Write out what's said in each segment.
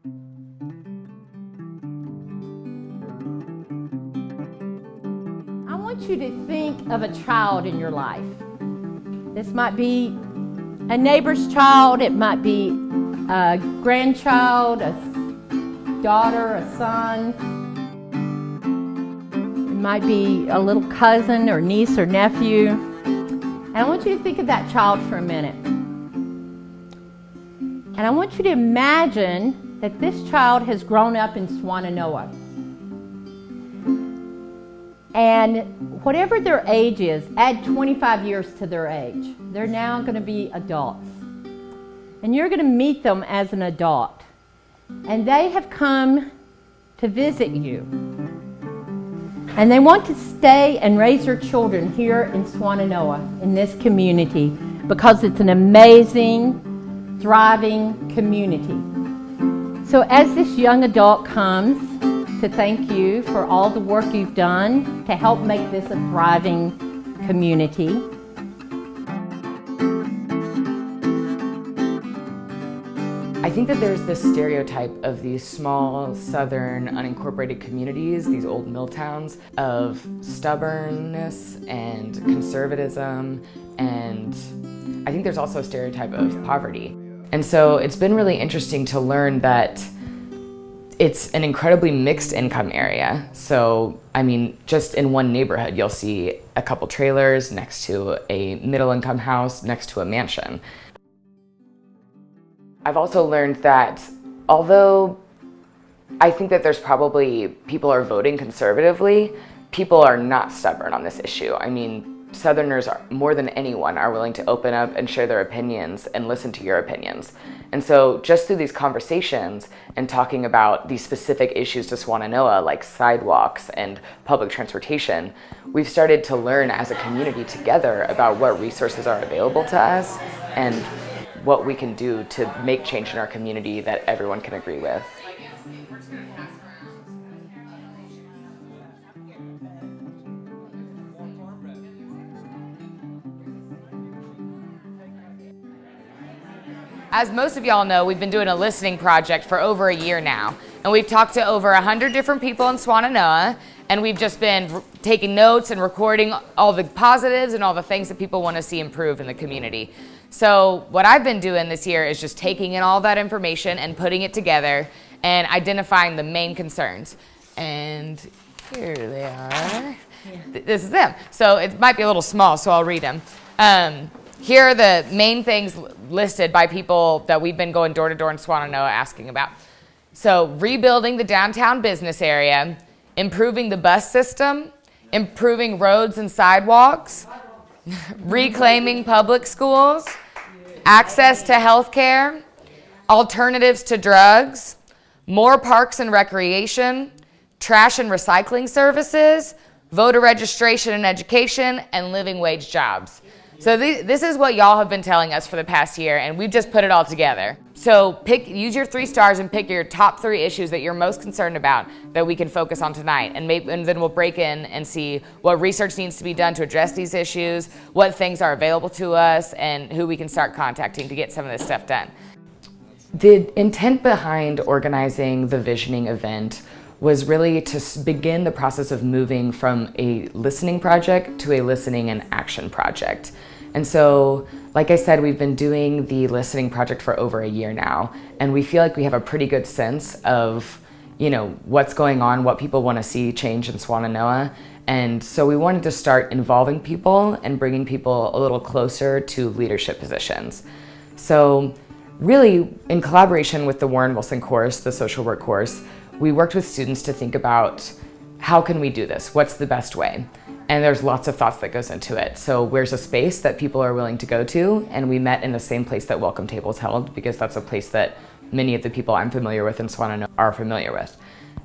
I want you to think of a child in your life. This might be a neighbor's child, it might be a grandchild, a daughter, a son. It might be a little cousin or niece or nephew. And I want you to think of that child for a minute. And I want you to imagine that this child has grown up in Swannanoa. And whatever their age is, add 25 years to their age. They're now going to be adults. And you're going to meet them as an adult. And they have come to visit you. And they want to stay and raise their children here in Swannanoa, in this community, because it's an amazing, thriving community. So as this young adult comes to thank you for all the work you've done to help make this a thriving community, I think that there's this stereotype of these small, southern, unincorporated communities, these old mill towns, of stubbornness and conservatism, and I think there's also a stereotype of poverty. And so it's been really interesting to learn that it's an incredibly mixed income area. So, I mean, just in one neighborhood, you'll see a couple trailers next to a middle income house, next to a mansion. I've also learned that although I think that there's probably people are voting conservatively, people are not stubborn on this issue. I mean, Southerners are, more than anyone, are willing to open up and share their opinions and listen to your opinions. And so just through these conversations and talking about these specific issues to Swannanoa, like sidewalks and public transportation, we've started to learn as a community together about what resources are available to us and what we can do to make change in our community that everyone can agree with. As most of y'all know, we've been doing a listening project for over a year now, and we've talked to over 100 different people in Swannanoa, and we've just been taking notes and recording all the positives and all the things that people want to see improve in the community. So what I've been doing this year is just taking in all that information and putting it together and identifying the main concerns. And here they are. This is them. So it might be a little small, so I'll read them. Here are the main things listed by people that we've been going door to door in Swannanoa asking about. So rebuilding the downtown business area, improving the bus system, improving roads and sidewalks, reclaiming public schools, access to health care, alternatives to drugs, more parks and recreation, trash and recycling services, voter registration and education, and living wage jobs. So this is what y'all have been telling us for the past year, and we've just put it all together. So use your 3 stars and pick your top 3 issues that you're most concerned about that we can focus on tonight, and then we'll break in and see what research needs to be done to address these issues, what things are available to us, and who we can start contacting to get some of this stuff done. The intent behind organizing the visioning event was really to begin the process of moving from a listening project to a listening and action project. And so, like I said, we've been doing the listening project for over a year now, and we feel like we have a pretty good sense of, what's going on, what people want to see change in Swannanoa. And so we wanted to start involving people and bringing people a little closer to leadership positions. So really, in collaboration with the Warren Wilson course, the social work course, we worked with students to think about how can we do this? What's the best way? And there's lots of thoughts that goes into it. So where's a space that people are willing to go to? And we met in the same place that Welcome Tables held, because that's a place that many of the people I'm familiar with in Swannanoa are familiar with.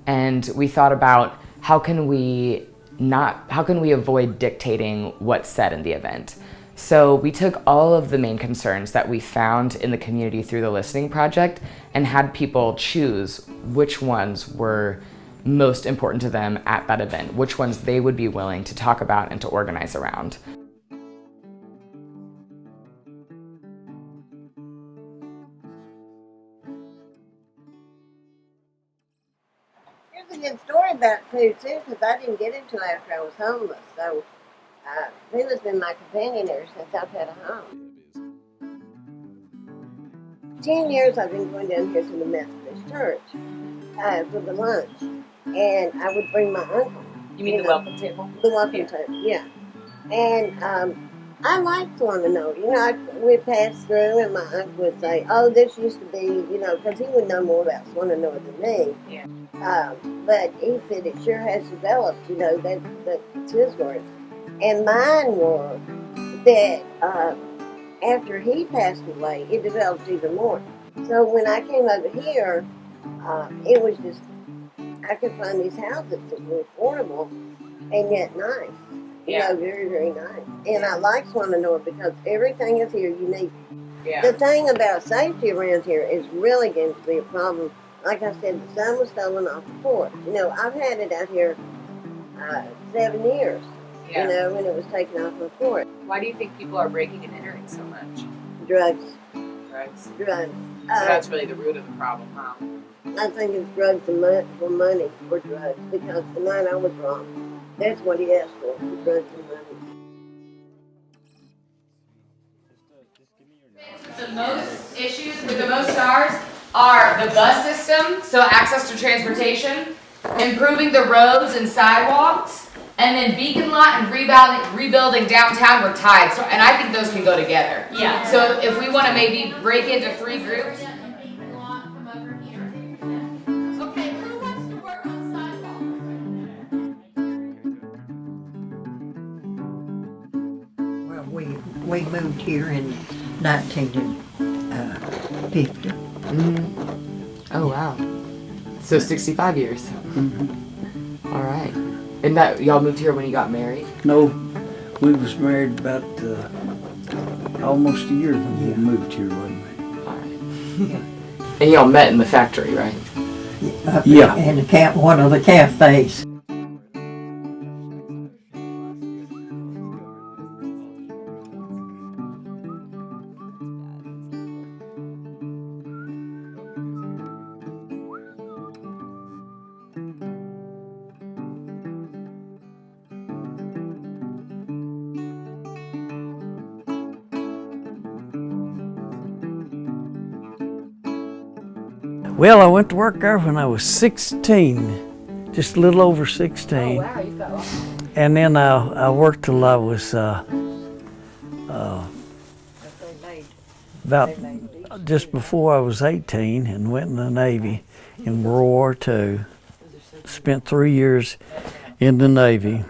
And we thought about how can we avoid dictating what's said in the event? So we took all of the main concerns that we found in the community through the listening project and had people choose which ones were most important to them at that event, which ones they would be willing to talk about and to organize around. a good story about Pooh too, because I didn't get it till after I was homeless. So Pooh has been my companion ever since I've had a home. 10 years I've been going down here to the Methodist Church for the lunch, and I would bring my uncle. You mean the welcome table? The welcome table, yeah. And I liked Wananoa. You know, we'd pass through, and my uncle would say, "Oh, this used to be," you know, because he would know more about Wananoa than me. Yeah. But he said it sure has developed. You know, that's his words. And mine were that after he passed away, it developed even more. So when I came over here, it was just, I could find these houses that were affordable and yet nice. You know, very, very nice. And I like Wananoa because everything is here unique. Yeah. The thing about safety around here is really going to be a problem. Like I said, the sun was stolen off the porch. You know, I've had it out here 7 years. Yeah. You know, when it was taken off my porch. Why do you think people are breaking and entering so much? Drugs. Drugs. Drugs. So that's really the root of the problem, huh? I think it's drugs and money for drugs, because the night I was wrong, that's what he asked for drugs and money. The most issues with the most stars are the bus system, so access to transportation, improving the roads and sidewalks, and then Beacon Lot and rebuilding downtown were tied. So, and I think those can go together. Yeah. So if we want to maybe break into 3 groups. Okay, who wants to work on sidewalks? Well, we moved here in 1950. Oh wow. So 65 years. All right. And that y'all moved here when you got married? No, we was married about almost a year when we moved here, wasn't we? All right. And y'all met in the factory, right? Yeah. In one of the cafes. Well, I went to work there when I was 16, just a little over 16. Oh wow, you've got And then I worked till I was about just before I was 18, and went in the Navy in World War II. Spent 3 years in the Navy,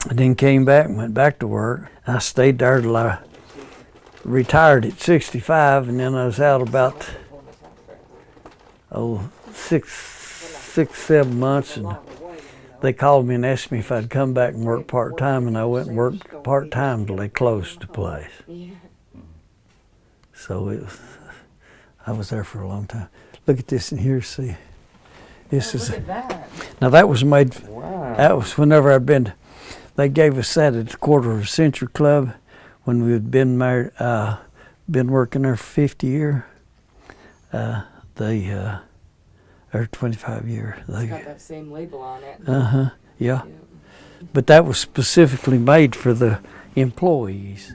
and then came back and went back to work. I stayed there till I retired at 65, and then I was out about 6-7 months, and they called me and asked me if I'd come back and work part-time, and I went and worked part-time till they closed the place. So I was there for a long time. Look at this in here, see. This is look at that. Now that was made, Wow. that was whenever I'd been, they gave us that at the Quarter of a Century Club when we had been married, been working there for 50 years. Or 25 years. It's got that same label on it. Yeah. But that was specifically made for the employees.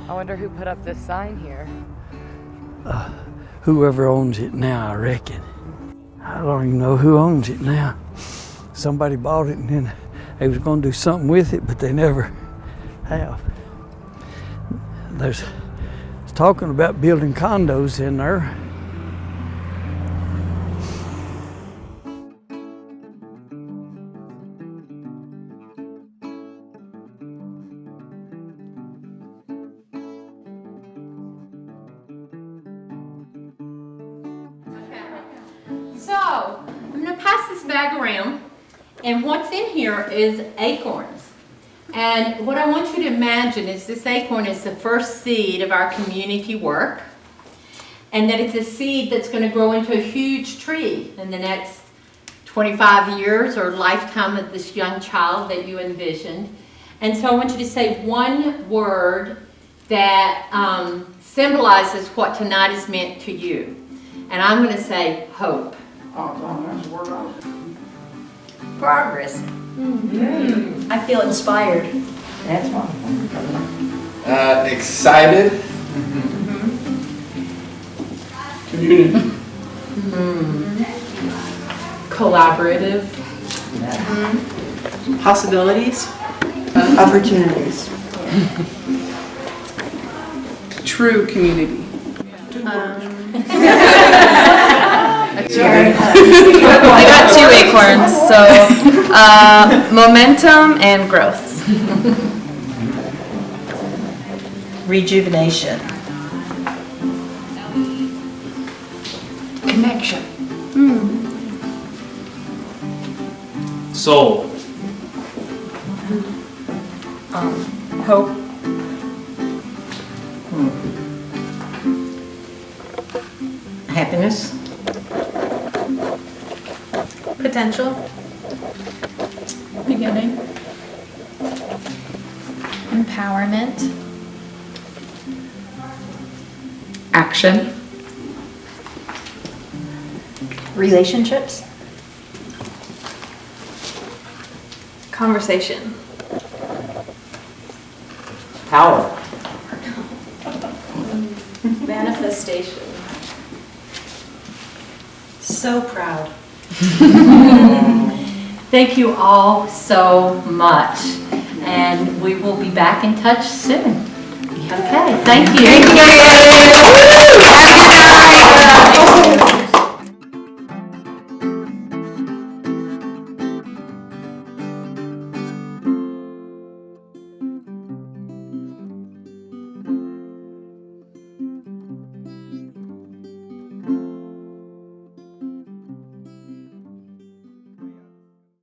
I wonder who put up this sign here. Whoever owns it now, I reckon. I don't even know who owns it now. Somebody bought it and then they was going to do something with it, but they never have. There's talking about building condos in there. So, I'm going to pass this bag around, and what's in here is acorns. And what I want you to imagine is this acorn is the first seed of our community work, and that it's a seed that's going to grow into a huge tree in the next 25 years or lifetime of this young child that you envisioned. And so I want you to say one word that symbolizes what tonight has meant to you. And I'm going to say hope. Progress. I feel inspired. That's one. Excited. Community. Collaborative. Possibilities. Opportunities. True community. I got 2 acorns, so momentum and growth. Rejuvenation. Connection. Soul. Hope. Happiness. Potential. Beginning. Empowerment. Action. Relationships. Conversation. Power. Manifestation. So proud. Thank you all so much. And we will be back in touch soon. Okay, thank you. Thank you. Happy night.